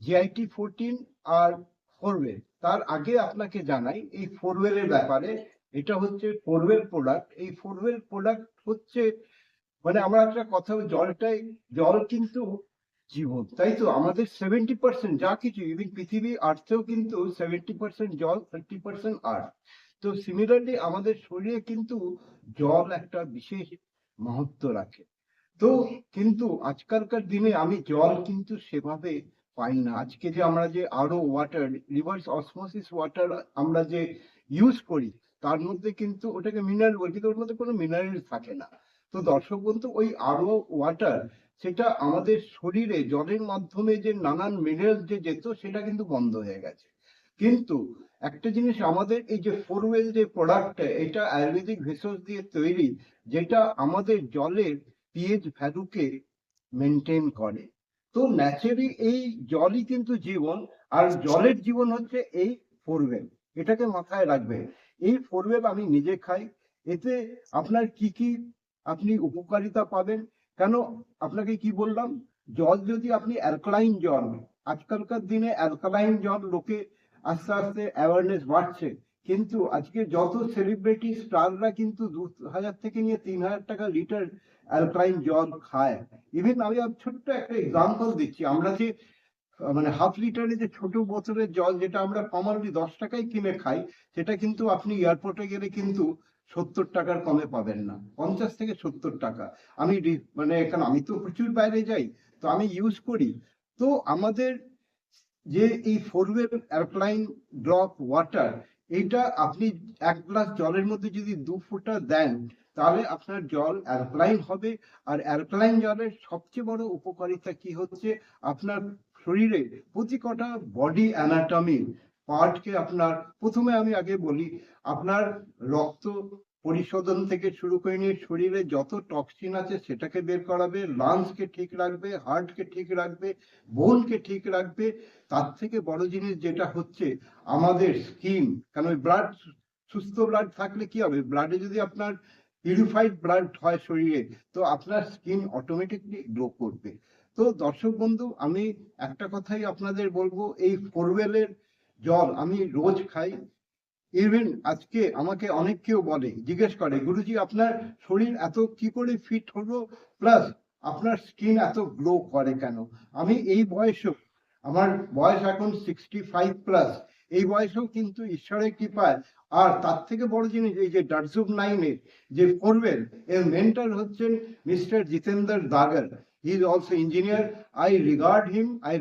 GIT-14 আর ফোরওয়েল। তার আগে আপনাকে জানাই এই ফোরওয়েলের ব্যাপারে। এটা হচ্ছে ফোরওয়েল প্রোডাক্ট। এই ফোরওয়েল প্রোডাক্ট হচ্ছে মানে আমরা একটা কথা জল কিন্তু জীবন, তাই তো? আমাদের 70% যা কিছু ইভেন পৃথিবী আর্থেও কিন্তু 70% জল, 30% আর্থ। তো সিমিলারলি আমাদের শরীরে কিন্তু জল একটা বিশেষ মাহাত্ম্য রাখে। তো কিন্তু আজকালকার দিনে আমি জল কিন্তু সেভাবে পাই না। আজকে যে আমরা যে আরও ওয়াটার, রিভার্স অসমোসিস ওয়াটার আমরা যে ইউজ করি, তার মধ্যে কিন্তু ওটাকে মিনারেল বলি, কিন্তু ওর মধ্যে কোনো মিনারেল থাকে না। তো দর্শক বন্ধু, ওই আরও ওয়াটার সেটা আমাদের শরীরে জলের মাধ্যমে যে নানান মিনারেল যে যেত, সেটা কিন্তু বন্ধ হয়ে গেছে। কিন্তু একটা জিনিস, আমাদের এই যে ফোরওয়েল যে প্রোডাক্টটা, এটা আয়ুর্বেদিক ভেষজ দিয়ে তৈরি, যেটা আমাদের জলের পিএইচ ভ্যালুকে মেনটেন করে। তো ন্যাচারালি এই জলই কিন্তু জীবন, আর জলের জীবন হচ্ছে এই ফোরওয়েল। এটাকে মাথায় রাখবে। এই ফোরওয়েল আমি নিজে খাই। এতে আপনার কি কি আপনি উপকারিতা পাবেন। কেন আপনাকে কি বললাম, জল যদি আপনি অ্যালকালাইন জল, আজকালকার দিনে অ্যালকালাইন জল লোকে আস্তে আস্তে অ্যাওয়ারনেস বাড়ছে, কিন্তু আজকে যত সেলিব্রিটি স্টাররা কিন্তু 2,000 থেকে নিয়ে 3,000 টাকা লিটার অ্যালকালাইন জল খায়। ইভেন আমি ছোট্ট একটা এক্সাম্পল দিচ্ছি, আমরা যে মানে হাফ লিটারের যে ছোট বোতলের জল, যেটা আমরা কমনলি 10 টাকায় কিনে খাই, সেটা কিন্তু আপনি এয়ারপোর্টে গেলে কিন্তু 70 টাকার কমে পাবেন না, 50 থেকে 70 টাকা। আমি মানে কারণ আমি তো প্রচুর বাইরে যাই, তো আমি ইউজ করি। তো আমাদের যে এই ফোরওয়েল অ্যালকালাইন ড্রপ ওয়াটার, এইটা আপনি 1 গ্লাস জলের মধ্যে যদি 2 ফোঁটা দেন, তাহলে আপনার জল অ্যালকালাইন হবে। আর অ্যালকালাইন জলের সবচেয়ে বড় উপকারিতা কি হচ্ছে, আপনার শরীরে প্রতি কটা বডি অ্যানাটমি পার্টকে আপনার, প্রথমে আমি আগে বলি, আপনার রক্ত পরিশোধন থেকে শুরু করে নিয়ে শরীরে যত টক্সিন আছে সেটাকে বের করাবে, লাংসকে ঠিক রাখবে, হার্টকে ঠিক রাখবে, বোনকে ঠিক রাখবে। তার থেকে বড় জিনিস যেটা হচ্ছে আমাদের স্কিন, কারণ ওই ব্লাড, সুস্থ ব্লাড থাকলে কি হবে, ব্লাডে যদি আপনার পিউরিফাইড ব্লাড হয় শরীরে, তো আপনার স্কিন অটোমেটিকলি গ্লো করবে। তো দর্শক বন্ধু, আমি একটা কথাই আপনাদের বলবো, এই ফোরওয়েলের জল আমি রোজ খাই। ইভেন আজকে আমাকে অনেক কেউ বলে, জিজ্ঞেস করে, গুরুজি আপনার শরীর এত কি করে ফিট হলো, প্লাস আপনার স্কিন এত গ্লো করে কেন? আমি এই বয়সেও, আমার বয়স এখন 65+, এই বয়সেও কিন্তু ঈশ্বরের কৃপায়, আর তার থেকে বড় জিনিস, এই যে ডার্জুব 9-এর যে ফোরওয়েল, এর মেন্টর হচ্ছেন mister Jitendra Dagar. He is also engineer. I regard him, I